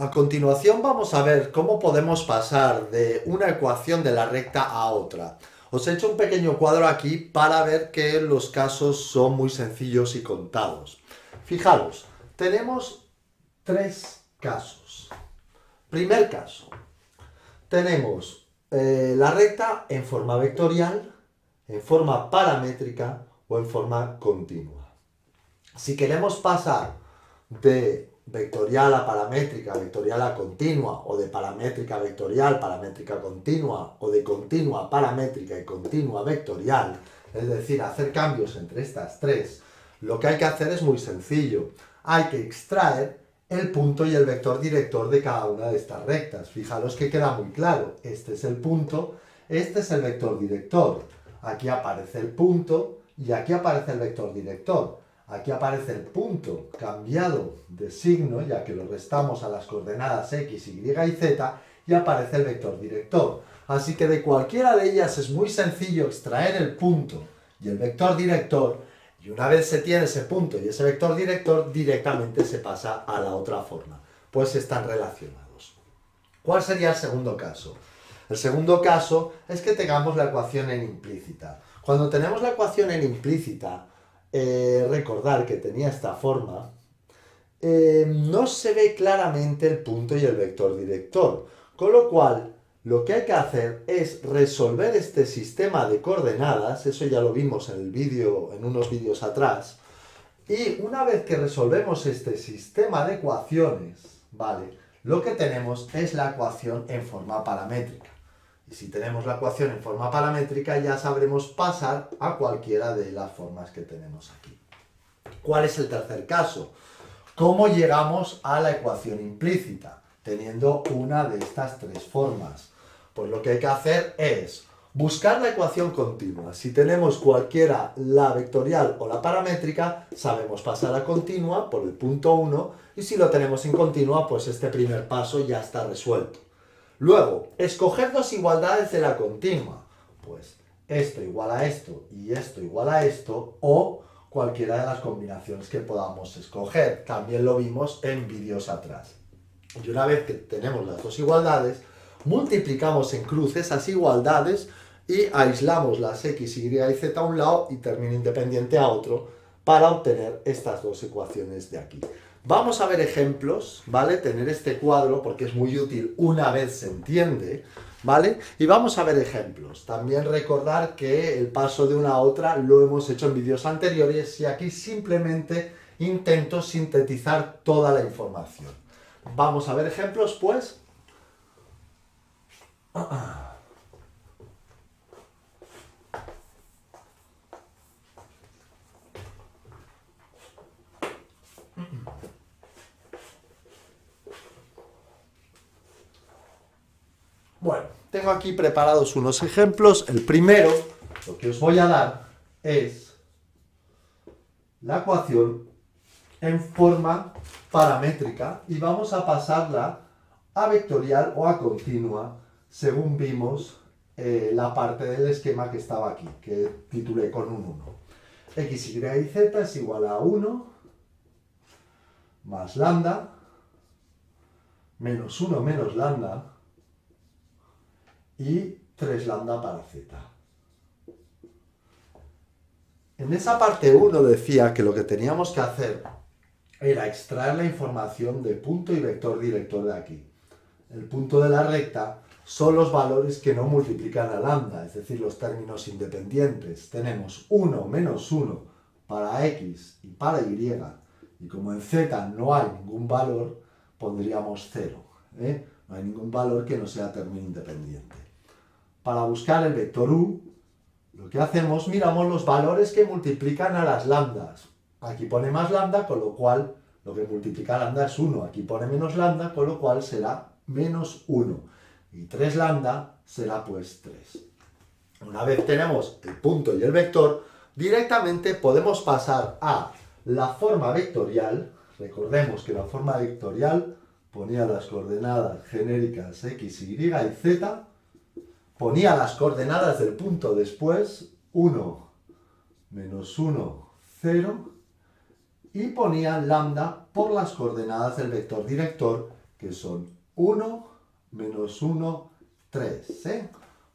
A continuación vamos a ver cómo podemos pasar de una ecuación de la recta a otra. Os he hecho un pequeño cuadro aquí para ver que los casos son muy sencillos y contados. Fijaros, tenemos tres casos. Primer caso, tenemos la recta en forma vectorial, en forma paramétrica o en forma continua. Si queremos pasar de vectorial a paramétrica, vectorial a continua, o de paramétrica a vectorial, paramétrica a continua, o de continua a paramétrica y continua a vectorial, es decir, hacer cambios entre estas tres, lo que hay que hacer es muy sencillo. Hay que extraer el punto y el vector director de cada una de estas rectas. Fijaros que queda muy claro. Este es el punto, este es el vector director. Aquí aparece el punto y aquí aparece el vector director. Aquí aparece el punto cambiado de signo, ya que lo restamos a las coordenadas x, y y z, y aparece el vector director. Así que de cualquiera de ellas es muy sencillo extraer el punto y el vector director, y una vez se tiene ese punto y ese vector director, directamente se pasa a la otra forma, pues están relacionados. ¿Cuál sería el segundo caso? El segundo caso es que tengamos la ecuación en implícita. Cuando tenemos la ecuación en implícita, recordar que tenía esta forma, no se ve claramente el punto y el vector director, con lo cual lo que hay que hacer es resolver este sistema de coordenadas, eso ya lo vimos en el vídeo, en unos vídeos atrás, y una vez que resolvemos este sistema de ecuaciones, ¿vale? Lo que tenemos es la ecuación en forma paramétrica. Y si tenemos la ecuación en forma paramétrica, ya sabremos pasar a cualquiera de las formas que tenemos aquí. ¿Cuál es el tercer caso? ¿Cómo llegamos a la ecuación implícita, teniendo una de estas tres formas? Pues lo que hay que hacer es buscar la ecuación continua. Si tenemos cualquiera, la vectorial o la paramétrica, sabemos pasar a continua por el punto 1, y si lo tenemos en continua, pues este primer paso ya está resuelto. Luego, escoger dos igualdades de la continua. Pues esto igual a esto y esto igual a esto, o cualquiera de las combinaciones que podamos escoger. También lo vimos en vídeos atrás. Y una vez que tenemos las dos igualdades, multiplicamos en cruz esas igualdades y aislamos las x, y y z a un lado y término independiente a otro para obtener estas dos ecuaciones de aquí. Vamos a ver ejemplos, ¿vale? Tener este cuadro porque es muy útil una vez se entiende, ¿vale? Y vamos a ver ejemplos. También recordar que el paso de una a otra lo hemos hecho en vídeos anteriores y aquí simplemente intento sintetizar toda la información. Vamos a ver ejemplos, pues. Bueno, tengo aquí preparados unos ejemplos. El primero, lo que os voy a dar es la ecuación en forma paramétrica y vamos a pasarla a vectorial o a continua, según vimos la parte del esquema que estaba aquí, que titulé con un 1. X, y z es igual a 1 más lambda menos 1 menos lambda y 3 lambda para z. En esa parte 1 decía que lo que teníamos que hacer era extraer la información de punto y vector director de aquí. El punto de la recta son los valores que no multiplican a lambda, es decir, los términos independientes. Tenemos 1 menos 1 para x y para y, y como en z no hay ningún valor, pondríamos 0. No hay ningún valor que no sea término independiente. Para buscar el vector u, lo que hacemos, miramos los valores que multiplican a las lambdas. Aquí pone más lambda, con lo cual lo que multiplica a lambda es 1. Aquí pone menos lambda, con lo cual será menos 1. Y 3 lambda será pues 3. Una vez tenemos el punto y el vector, directamente podemos pasar a la forma vectorial. Recordemos que la forma vectorial ponía las coordenadas genéricas x, y y z, ponía las coordenadas del punto después, 1, menos 1, 0, y ponía lambda por las coordenadas del vector director, que son 1, menos 1, 3.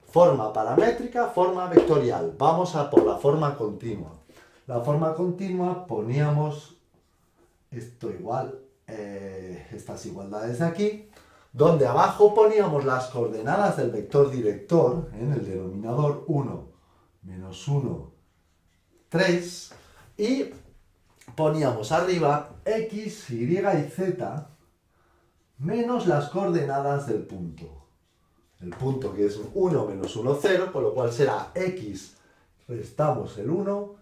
Forma paramétrica, forma vectorial. Vamos a por la forma continua. La forma continua poníamos esto igual, estas igualdades de aquí, donde abajo poníamos las coordenadas del vector director, en el denominador 1, menos 1, 3, y poníamos arriba x, y y z menos las coordenadas del punto. El punto que es 1 menos 1, 0, con lo cual será x, restamos el 1,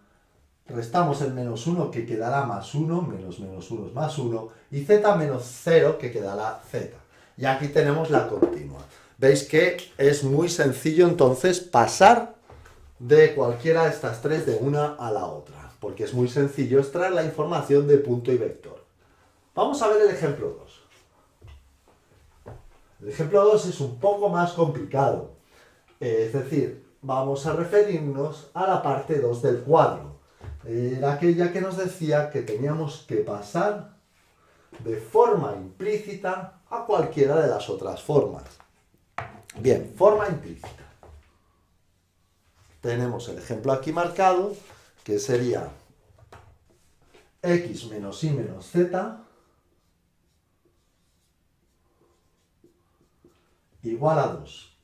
restamos el menos 1 que quedará más 1, menos 1 es más 1, y z menos 0 que quedará z. Y aquí tenemos la continua. Veis que es muy sencillo entonces pasar de cualquiera de estas tres de una a la otra, porque es muy sencillo extraer la información de punto y vector. Vamos a ver el ejemplo 2. El ejemplo 2 es un poco más complicado, es decir, vamos a referirnos a la parte 2 del cuadro. Era aquella que nos decía que teníamos que pasar de forma implícita a cualquiera de las otras formas. Bien, forma implícita. Tenemos el ejemplo aquí marcado, que sería x menos y menos z igual a 2.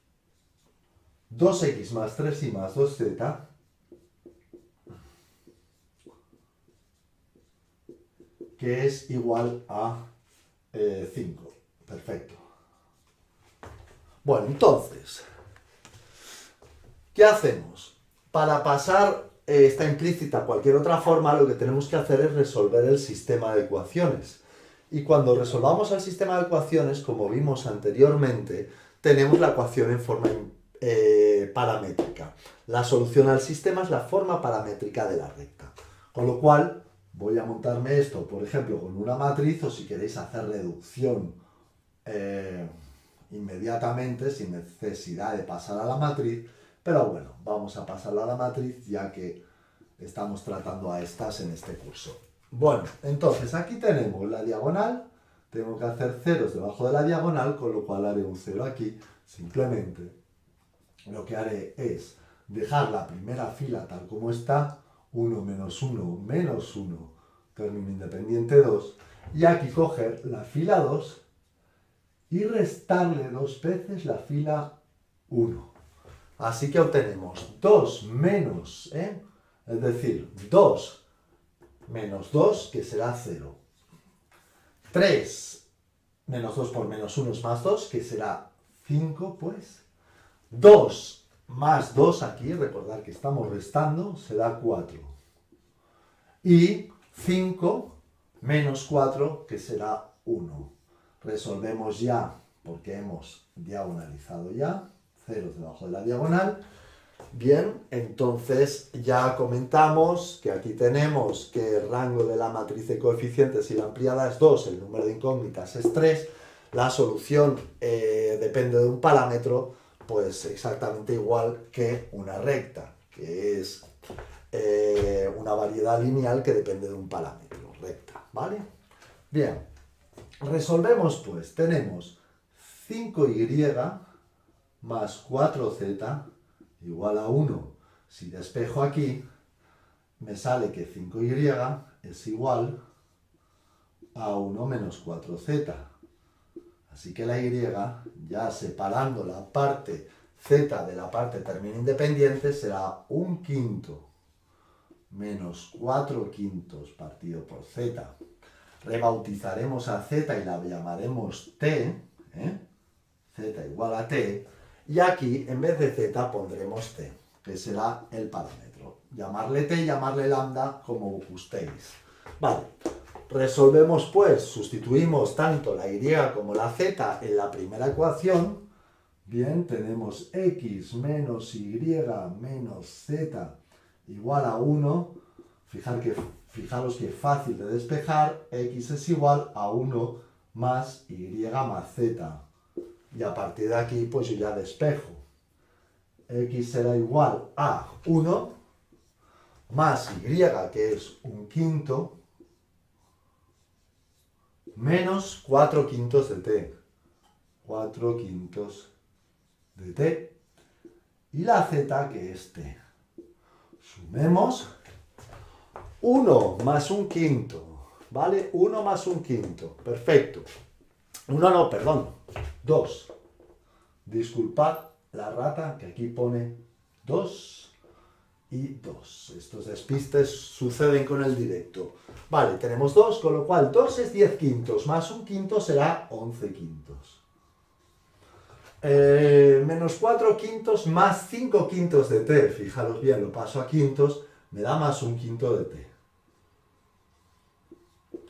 2x más 3y más 2z que es igual a 5. Perfecto. Bueno, entonces, ¿qué hacemos? Para pasar esta implícita a cualquier otra forma, lo que tenemos que hacer es resolver el sistema de ecuaciones. Y cuando resolvamos el sistema de ecuaciones, como vimos anteriormente, tenemos la ecuación en forma paramétrica. La solución al sistema es la forma paramétrica de la recta. Con lo cual, voy a montarme esto, por ejemplo, con una matriz, o si queréis hacer reducción inmediatamente, sin necesidad de pasar a la matriz, pero bueno, vamos a pasarla a la matriz, ya que estamos tratando a estas en este curso. Bueno, entonces aquí tenemos la diagonal, tengo que hacer ceros debajo de la diagonal, con lo cual haré un cero aquí. Simplemente lo que haré es dejar la primera fila tal como está, 1 menos 1 menos 1, término independiente 2, y aquí coger la fila 2 y restarle 2 veces la fila 1. Así que obtenemos 2 menos, es decir, 2 menos 2, que será 0. 3 menos 2 por menos 1 es más 2, que será 5, pues. 2 más 2 aquí, recordad que estamos restando, será 4. Y 5 menos 4, que será 1. Resolvemos ya, porque hemos diagonalizado ya, ceros debajo de la diagonal. Bien, entonces ya comentamos que aquí tenemos que el rango de la matriz de coeficientes y la ampliada es 2, el número de incógnitas es 3, la solución depende de un parámetro, pues exactamente igual que una recta, que es una variedad lineal que depende de un parámetro, recta, ¿vale? Bien, resolvemos pues, tenemos 5y más 4z igual a 1. Si despejo aquí, me sale que 5y es igual a 1 menos 4z. Así que la y, ya separando la parte z de la parte término independiente, será 1/5 menos 4/5 partido por z. Rebautizaremos a z y la llamaremos t, z igual a t, y aquí en vez de z pondremos t, que será el parámetro. Llamarle t, llamarle lambda, como gustéis. Vale, resolvemos pues, sustituimos tanto la y como la z en la primera ecuación. Bien, tenemos x menos y menos z igual a 1. Fijaros que es fácil de despejar, x es igual a 1 más y más z. Y a partir de aquí, pues yo ya despejo. X será igual a 1 más y, que es 1/5, menos 4 quintos de t. 4 quintos de t. Y la z, que es t. Sumemos 1 más un quinto. ¿Vale? 1 más un quinto. Perfecto. 1 no, perdón. 2. Disculpad la rata, que aquí pone 2 y 2. Estos despistes suceden con el directo. Vale, tenemos 2, con lo cual 2 es 10 quintos, más un quinto será 11 quintos. Menos 4 quintos más 5 quintos de t. Fijaros bien, lo paso a quintos, me da más un quinto de t.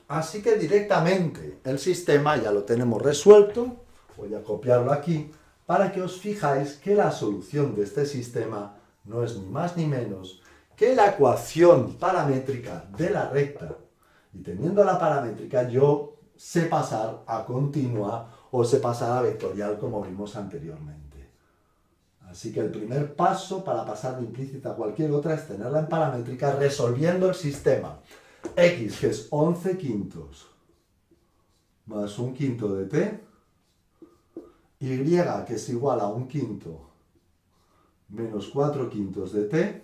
Así que directamente el sistema ya lo tenemos resuelto. Voy a copiarlo aquí para que os fijáis que la solución de este sistema no es ni más ni menos que la ecuación paramétrica de la recta. Y teniendo la paramétrica yo sé pasar a continua o sé pasar a vectorial como vimos anteriormente. Así que el primer paso para pasar de implícita a cualquier otra es tenerla en paramétrica resolviendo el sistema. X, que es 11 quintos, más un quinto de t. Y, que es igual a un quinto, menos 4 quintos de t.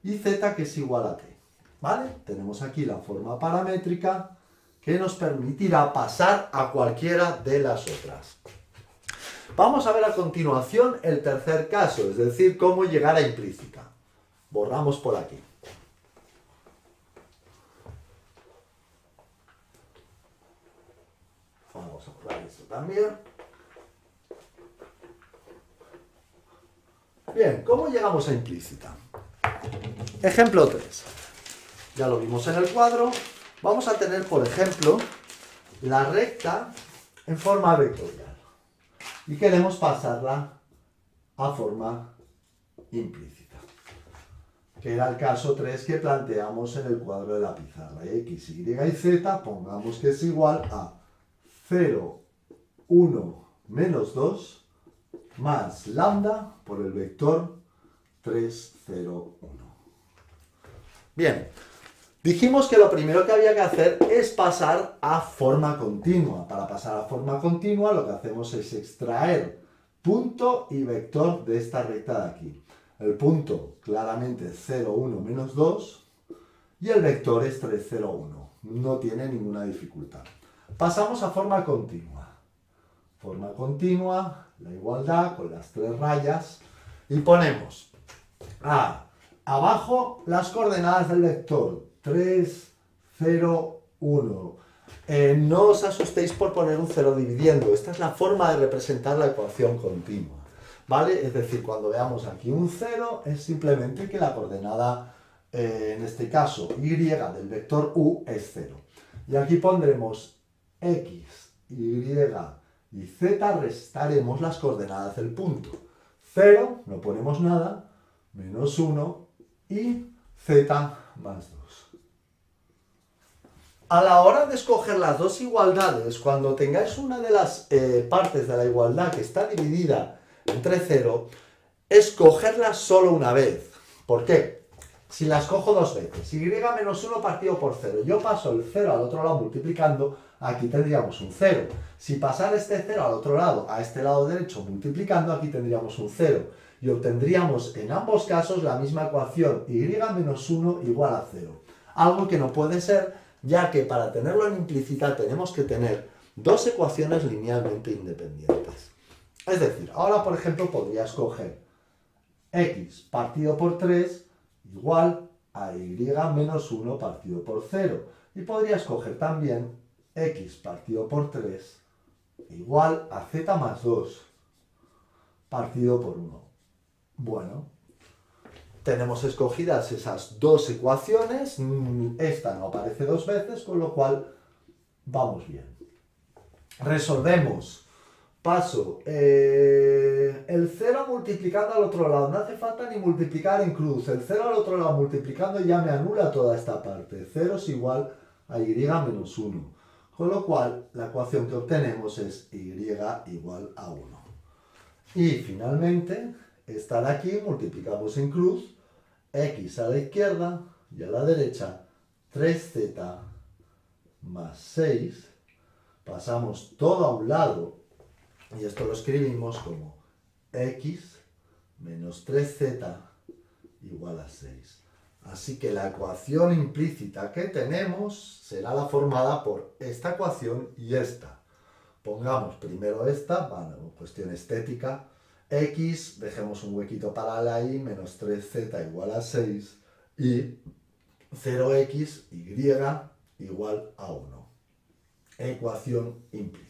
Y z, que es igual a t. ¿Vale? Tenemos aquí la forma paramétrica que nos permitirá pasar a cualquiera de las otras. Vamos a ver a continuación el tercer caso, es decir, cómo llegar a implícita. Borramos por aquí. Vamos a borrar esto también. Bien, ¿cómo llegamos a implícita? Ejemplo 3. Ya lo vimos en el cuadro. Vamos a tener, por ejemplo, la recta en forma vectorial. Y queremos pasarla a forma implícita. Que era el caso 3 que planteamos en el cuadro de la pizarra. X, Y y Z, pongamos que es igual a 0, 1, menos 2, más lambda por el vector 3, 0, 1. Bien, dijimos que lo primero que había que hacer es pasar a forma continua. Para pasar a forma continua lo que hacemos es extraer punto y vector de esta recta de aquí. El punto claramente 0, 1, menos 2 y el vector es 3, 0, 1. No tiene ninguna dificultad. Pasamos a forma continua. Forma continua, la igualdad con las 3 rayas y ponemos abajo las coordenadas del vector 3, 0, 1. No os asustéis por poner un 0 dividiendo, esta es la forma de representar la ecuación continua, ¿vale? Es decir, cuando veamos aquí un 0 es simplemente que la coordenada, en este caso y del vector u es 0. Y aquí pondremos x, y y z, restaremos las coordenadas del punto. 0, no ponemos nada, menos 1 y z más 2. A la hora de escoger las dos igualdades, cuando tengáis una de las partes de la igualdad que está dividida entre 0, escogerla solo una vez. ¿Por qué? Si las cojo dos veces, y menos 1 partido por 0, yo paso el 0 al otro lado multiplicando, aquí tendríamos un 0. Si pasara este 0 al otro lado, a este lado derecho multiplicando, aquí tendríamos un 0. Y obtendríamos en ambos casos la misma ecuación, y menos 1 igual a 0. Algo que no puede ser, ya que para tenerlo en implícita tenemos que tener dos ecuaciones linealmente independientes. Es decir, ahora por ejemplo podría escoger x partido por 3 igual a y menos 1 partido por 0. Y podría escoger también x partido por 3 igual a z más 2 partido por 1. Bueno, tenemos escogidas esas dos ecuaciones, esta no aparece dos veces, con lo cual vamos bien. Resolvemos. Paso el 0 multiplicando al otro lado, no hace falta ni multiplicar en cruz, el 0 al otro lado multiplicando ya me anula toda esta parte, 0 es igual a y menos 1, con lo cual la ecuación que obtenemos es y igual a 1. Y finalmente, esta de aquí multiplicamos en cruz, x a la izquierda y a la derecha 3z más 6 pasamos todo a un lado y esto lo escribimos como x menos 3z igual a 6. Así que la ecuación implícita que tenemos será la formada por esta ecuación y esta. Pongamos primero esta, bueno, cuestión estética, x, dejemos un huequito para la y, menos 3z igual a 6 y 0x, y igual a 1. Ecuación implícita.